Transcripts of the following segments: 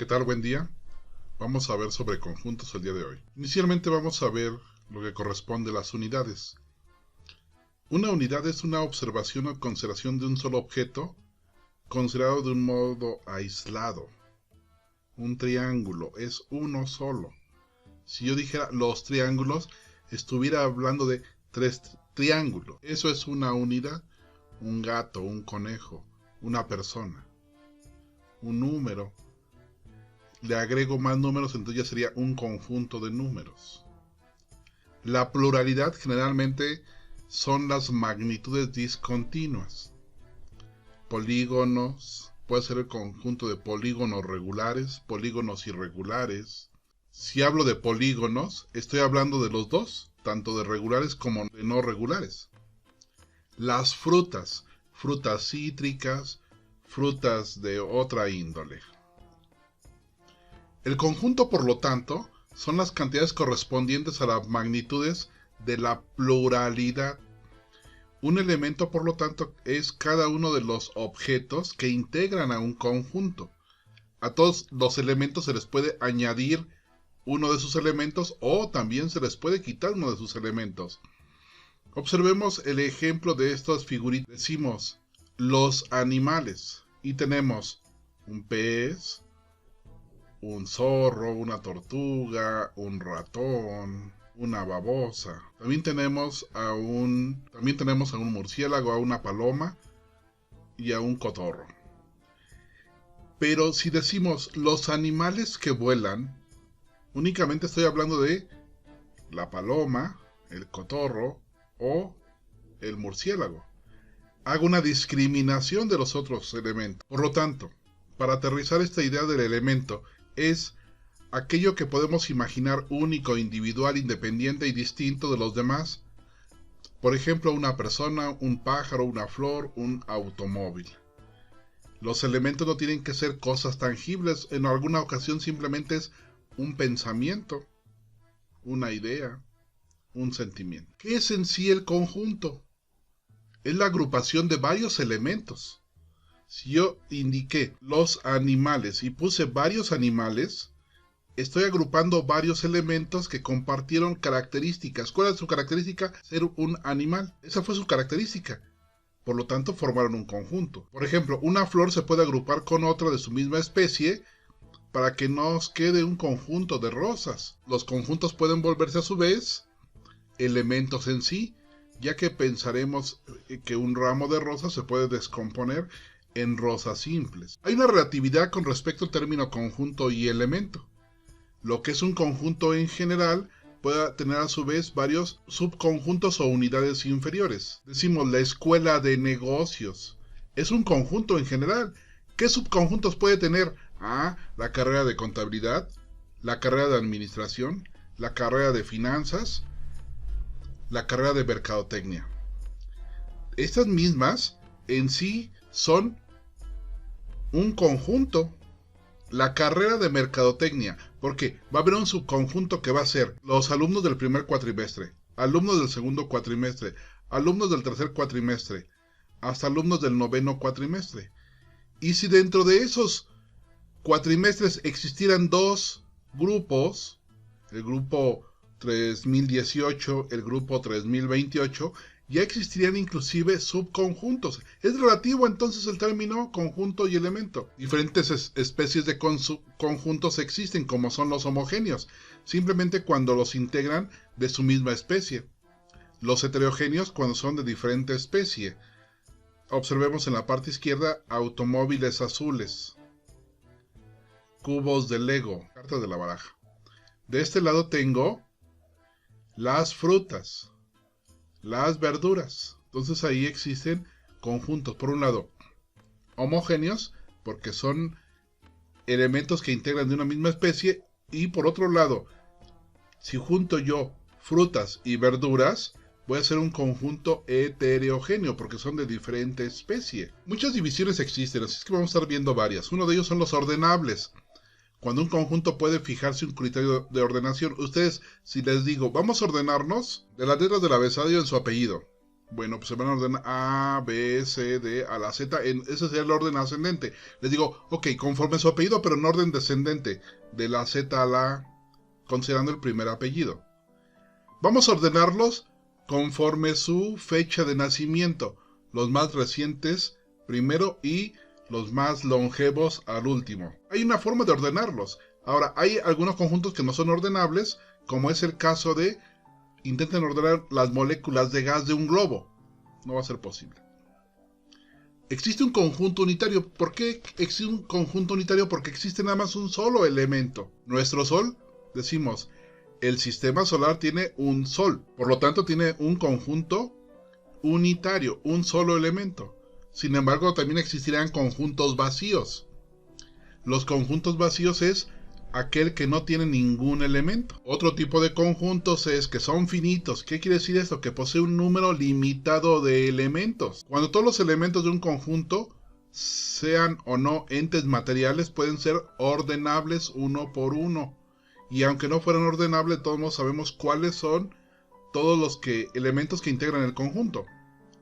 ¿Qué tal? Buen día. Vamos a ver sobre conjuntos el día de hoy. Inicialmente vamos a ver lo que corresponde a las unidades. Una unidad es una observación o consideración de un solo objeto considerado de un modo aislado. Un triángulo es uno solo. Si yo dijera los triángulos, estuviera hablando de tres triángulos. Eso es una unidad. Un gato, un conejo, una persona, un número. Le agrego más números, entonces ya sería un conjunto de números. La pluralidad generalmente son las magnitudes discontinuas. Polígonos, puede ser el conjunto de polígonos regulares, polígonos irregulares. Si hablo de polígonos, estoy hablando de los dos, tanto de regulares como de no regulares. Las frutas, frutas cítricas, frutas de otra índole. El conjunto, por lo tanto, son las cantidades correspondientes a las magnitudes de la pluralidad. Un elemento, por lo tanto, es cada uno de los objetos que integran a un conjunto. A todos los elementos se les puede añadir uno de sus elementos o también se les puede quitar uno de sus elementos. Observemos el ejemplo de estas figuritas. Decimos los animales y tenemos un pez, un zorro, una tortuga, un ratón, una babosa. También tenemos a un murciélago, a una paloma y a un cotorro. Pero si decimos los animales que vuelan, únicamente estoy hablando de la paloma, el cotorro o el murciélago. Hago una discriminación de los otros elementos. Por lo tanto, para aterrizar esta idea del elemento, es aquello que podemos imaginar único, individual, independiente y distinto de los demás. Por ejemplo, una persona, un pájaro, una flor, un automóvil. Los elementos no tienen que ser cosas tangibles. En alguna ocasión simplemente es un pensamiento, una idea, un sentimiento. ¿Qué es en sí el conjunto? Es la agrupación de varios elementos. Si yo indiqué los animales y puse varios animales, estoy agrupando varios elementos que compartieron características. ¿Cuál es su característica? Ser un animal. Esa fue su característica. Por lo tanto, formaron un conjunto. Por ejemplo, una flor se puede agrupar con otra de su misma especie para que nos quede un conjunto de rosas. Los conjuntos pueden volverse a su vez elementos en sí, ya que pensaremos que un ramo de rosas se puede descomponer en rosas simples. Hay una relatividad con respecto al término conjunto y elemento. Lo que es un conjunto en general puede tener a su vez varios subconjuntos o unidades inferiores. Decimos la escuela de negocios. Es un conjunto en general. ¿Qué subconjuntos puede tener? La carrera de contabilidad, la carrera de administración, la carrera de finanzas, la carrera de mercadotecnia. Estas mismas en sí son un conjunto. La carrera de mercadotecnia, porque va a haber un subconjunto que va a ser los alumnos del primer cuatrimestre, alumnos del segundo cuatrimestre, alumnos del tercer cuatrimestre, hasta alumnos del noveno cuatrimestre. Y si dentro de esos cuatrimestres existieran dos grupos, el grupo 3018, el grupo 3028, ya existirían inclusive subconjuntos. Es relativo entonces el término conjunto y elemento. Diferentes especies de conjuntos existen, como son los homogéneos, simplemente cuando los integran de su misma especie. Los heterogéneos cuando son de diferente especie. Observemos en la parte izquierda automóviles azules, cubos de Lego, cartas de la baraja. De este lado tengo las frutas, las verduras. Entonces ahí existen conjuntos. Por un lado, homogéneos, porque son elementos que integran de una misma especie. Y por otro lado, si junto yo frutas y verduras, voy a hacer un conjunto heterogéneo, porque son de diferente especie. Muchas divisiones existen, así es que vamos a estar viendo varias. Uno de ellos son los ordenables. Cuando un conjunto puede fijarse un criterio de ordenación. Ustedes, si les digo, vamos a ordenarnos de las letras del abecedario en su apellido. Bueno, pues se van a ordenar A, B, C, D, a la Z. Ese sería el orden ascendente. Les digo, ok, conforme su apellido, pero en orden descendente. De la Z a la A, considerando el primer apellido. Vamos a ordenarlos conforme su fecha de nacimiento. Los más recientes primero y los más longevos al último. Hay una forma de ordenarlos. Ahora, hay algunos conjuntos que no son ordenables, como es el caso de intenten ordenar las moléculas de gas de un globo. No va a ser posible. Existe un conjunto unitario. ¿Por qué existe un conjunto unitario? Porque existe nada más un solo elemento. Nuestro Sol, decimos, el sistema solar tiene un Sol. Por lo tanto, tiene un conjunto unitario, un solo elemento. Sin embargo, también existirán conjuntos vacíos. Los conjuntos vacíos es aquel que no tiene ningún elemento. Otro tipo de conjuntos es que son finitos. ¿Qué quiere decir esto? Que posee un número limitado de elementos. Cuando todos los elementos de un conjunto, sean o no entes materiales, pueden ser ordenables uno por uno. Y aunque no fueran ordenables, todos sabemos cuáles son todos los elementos que integran el conjunto.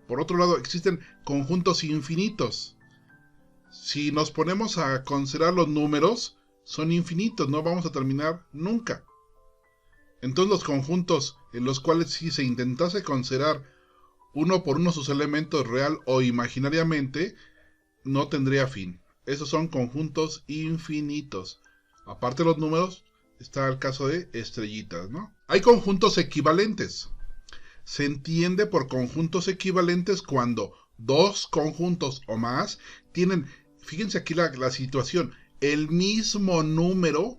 Por otro lado, existen conjuntos infinitos. Si nos ponemos a considerar los números, son infinitos, no vamos a terminar nunca. Entonces los conjuntos en los cuales si se intentase considerar uno por uno sus elementos real o imaginariamente, no tendría fin. Esos son conjuntos infinitos. Aparte de los números, está el caso de estrellitas, ¿no? Hay conjuntos equivalentes. Se entiende por conjuntos equivalentes cuando dos conjuntos o más tienen, fíjense aquí la situación, el mismo número,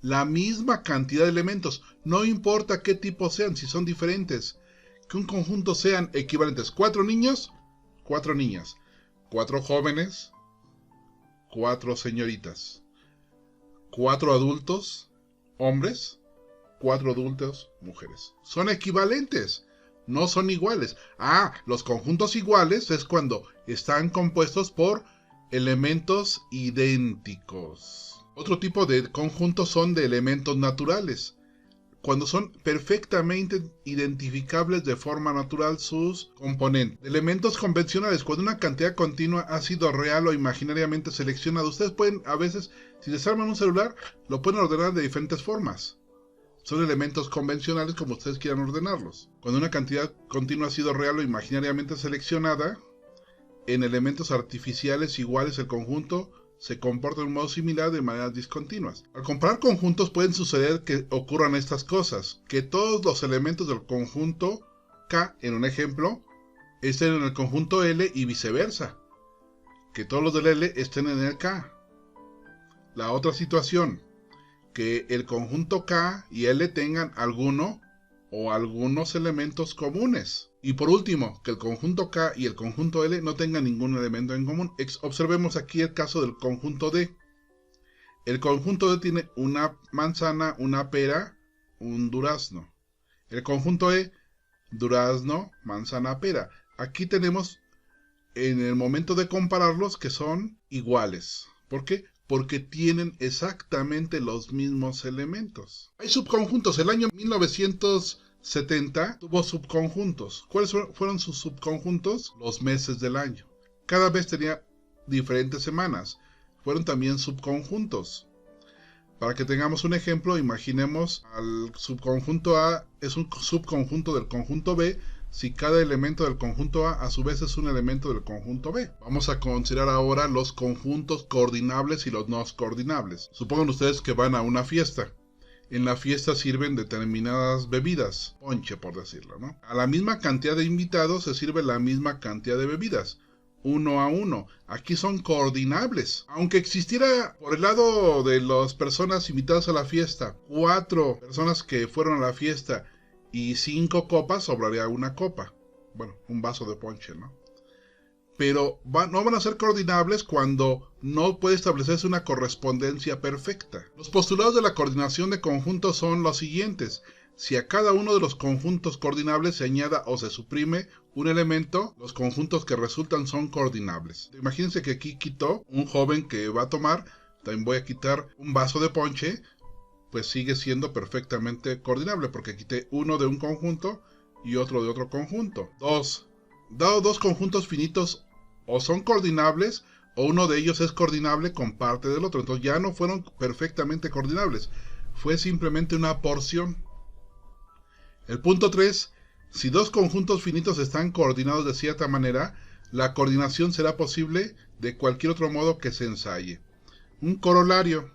la misma cantidad de elementos, no importa qué tipo sean, si son diferentes, que un conjunto sean equivalentes. 4 niños, 4 niñas, 4 jóvenes, 4 señoritas, 4 adultos, hombres, 4 adultos, mujeres. Son equivalentes, no son iguales. Los conjuntos iguales es cuando están compuestos por elementos idénticos. Otro tipo de conjuntos son de elementos naturales, cuando son perfectamente identificables de forma natural sus componentes. Elementos convencionales, cuando una cantidad continua ha sido real o imaginariamente seleccionada. Ustedes pueden, a veces, si desarman un celular, lo pueden ordenar de diferentes formas. Son elementos convencionales como ustedes quieran ordenarlos. Cuando una cantidad continua ha sido real o imaginariamente seleccionada, en elementos artificiales iguales el conjunto se comporta de un modo similar de maneras discontinuas. Al comparar conjuntos pueden suceder que ocurran estas cosas, que todos los elementos del conjunto K, en un ejemplo, estén en el conjunto L y viceversa, que todos los del L estén en el K. La otra situación, que el conjunto K y L tengan alguno o algunos elementos comunes. Y por último, que el conjunto K y el conjunto L no tengan ningún elemento en común. Observemos aquí el caso del conjunto D. El conjunto D tiene una manzana, una pera, un durazno. El conjunto E, durazno, manzana, pera. Aquí tenemos, en el momento de compararlos, que son iguales. ¿Por qué? Porque tienen exactamente los mismos elementos. Hay subconjuntos. El año 1970 tuvo subconjuntos. ¿Cuáles fueron sus subconjuntos? Los meses del año. Cada vez tenía diferentes semanas. Fueron también subconjuntos. Para que tengamos un ejemplo, imaginemos al subconjunto A es un subconjunto del conjunto B, si cada elemento del conjunto A su vez es un elemento del conjunto B. Vamos a considerar ahora los conjuntos coordinables y los no coordinables. Supongan ustedes que van a una fiesta. En la fiesta sirven determinadas bebidas, ponche por decirlo, ¿no? A la misma cantidad de invitados se sirve la misma cantidad de bebidas, 1 a 1. Aquí son coordinables. Aunque existiera por el lado de las personas invitadas a la fiesta, 4 personas que fueron a la fiesta y 5 copas, sobraría una copa. Bueno, un vaso de ponche, ¿no? Pero no van a ser coordinables cuando no puede establecerse una correspondencia perfecta. Los postulados de la coordinación de conjuntos son los siguientes. Si a cada uno de los conjuntos coordinables se añada o se suprime un elemento, los conjuntos que resultan son coordinables. Imagínense que aquí quito un joven que va a tomar, también voy a quitar un vaso de ponche, pues sigue siendo perfectamente coordinable porque quité uno de un conjunto y otro de otro conjunto. 2. Dado dos conjuntos finitos o son coordinables o uno de ellos es coordinable con parte del otro. Entonces ya no fueron perfectamente coordinables. Fue simplemente una porción. El punto 3. Si dos conjuntos finitos están coordinados de cierta manera, la coordinación será posible de cualquier otro modo que se ensaye. Un corolario.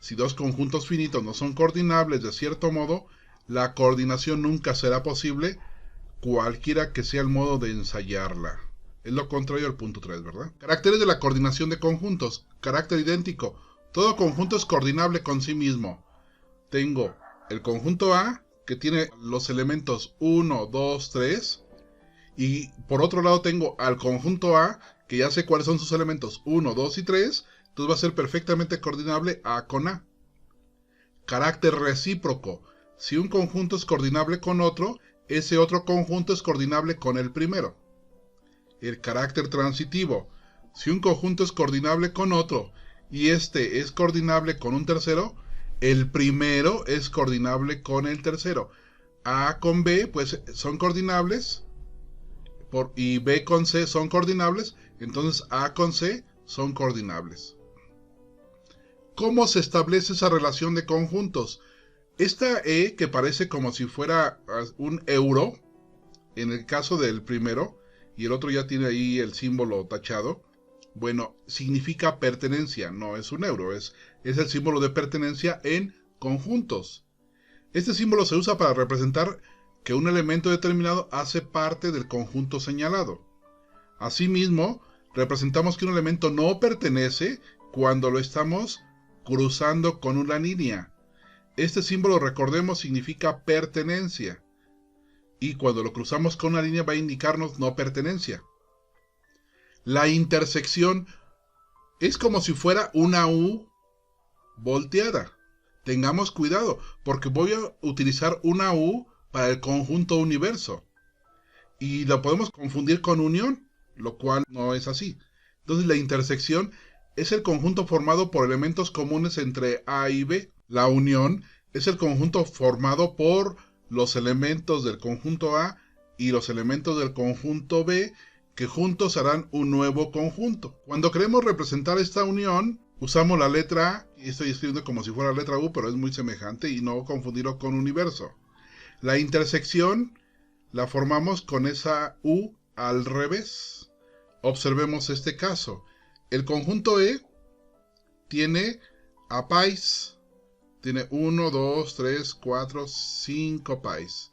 Si dos conjuntos finitos no son coordinables de cierto modo, la coordinación nunca será posible, cualquiera que sea el modo de ensayarla. Es lo contrario al punto 3, ¿verdad? Caracteres de la coordinación de conjuntos. Carácter idéntico. Todo conjunto es coordinable con sí mismo. Tengo el conjunto A, que tiene los elementos 1, 2, 3. Y por otro lado tengo al conjunto A, que ya sé cuáles son sus elementos 1, 2 y 3. Entonces va a ser perfectamente coordinable A con A. Carácter recíproco. Si un conjunto es coordinable con otro, ese otro conjunto es coordinable con el primero. El carácter transitivo. Si un conjunto es coordinable con otro y este es coordinable con un tercero, el primero es coordinable con el tercero. A con B pues son coordinables y B con C son coordinables, entonces A con C son coordinables. ¿Cómo se establece esa relación de conjuntos? Esta E, que parece como si fuera un euro, en el caso del primero, y el otro ya tiene ahí el símbolo tachado, bueno, significa pertenencia, no es un euro, es el símbolo de pertenencia en conjuntos. Este símbolo se usa para representar que un elemento determinado hace parte del conjunto señalado. Asimismo, representamos que un elemento no pertenece cuando lo estamos cruzando con una línea. Este símbolo, recordemos, significa pertenencia. Y cuando lo cruzamos con una línea va a indicarnos no pertenencia. La intersección es como si fuera una U volteada. Tengamos cuidado, porque voy a utilizar una U para el conjunto universo. Y lo podemos confundir con unión, lo cual no es así. Entonces la intersección es el conjunto formado por elementos comunes entre A y B. La unión es el conjunto formado por los elementos del conjunto A y los elementos del conjunto B, que juntos harán un nuevo conjunto. Cuando queremos representar esta unión, usamos la letra A, y estoy escribiendo como si fuera la letra U, pero es muy semejante y no confundirlo con universo. La intersección la formamos con esa U al revés. Observemos este caso. El conjunto E tiene a pais. Tiene 1, 2, 3, 4, 5 pais.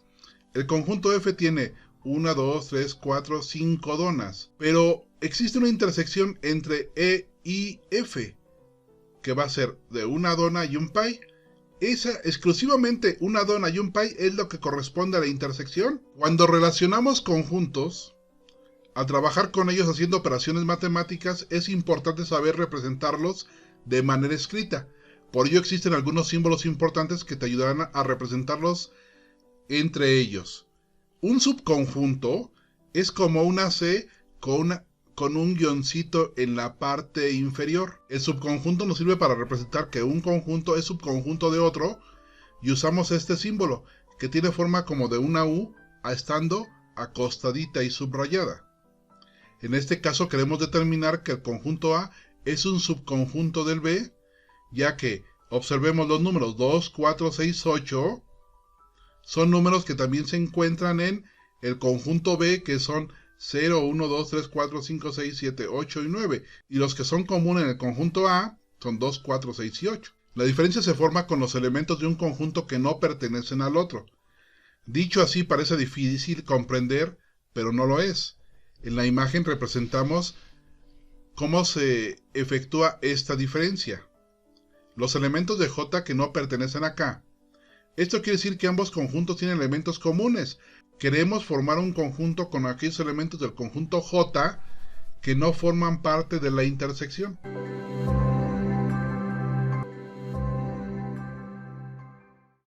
El conjunto F tiene 1, 2, 3, 4, 5 donas. Pero existe una intersección entre E y F, que va a ser de una dona y un pai. Esa, exclusivamente una dona y un pai, es lo que corresponde a la intersección. Cuando relacionamos conjuntos, al trabajar con ellos haciendo operaciones matemáticas, es importante saber representarlos de manera escrita. Por ello existen algunos símbolos importantes que te ayudarán a representarlos entre ellos. Un subconjunto es como una C con un guioncito en la parte inferior. El subconjunto nos sirve para representar que un conjunto es subconjunto de otro, y usamos este símbolo, que tiene forma como de una U, estando acostadita y subrayada. En este caso queremos determinar que el conjunto A es un subconjunto del B, ya que observemos los números 2, 4, 6, 8, son números que también se encuentran en el conjunto B, que son 0, 1, 2, 3, 4, 5, 6, 7, 8 y 9. Y los que son comunes en el conjunto A son 2, 4, 6 y 8. La diferencia se forma con los elementos de un conjunto que no pertenecen al otro. Dicho así parece difícil comprender, pero no lo es. En la imagen representamos cómo se efectúa esta diferencia. Los elementos de J que no pertenecen acá. Esto quiere decir que ambos conjuntos tienen elementos comunes. Queremos formar un conjunto con aquellos elementos del conjunto J que no forman parte de la intersección.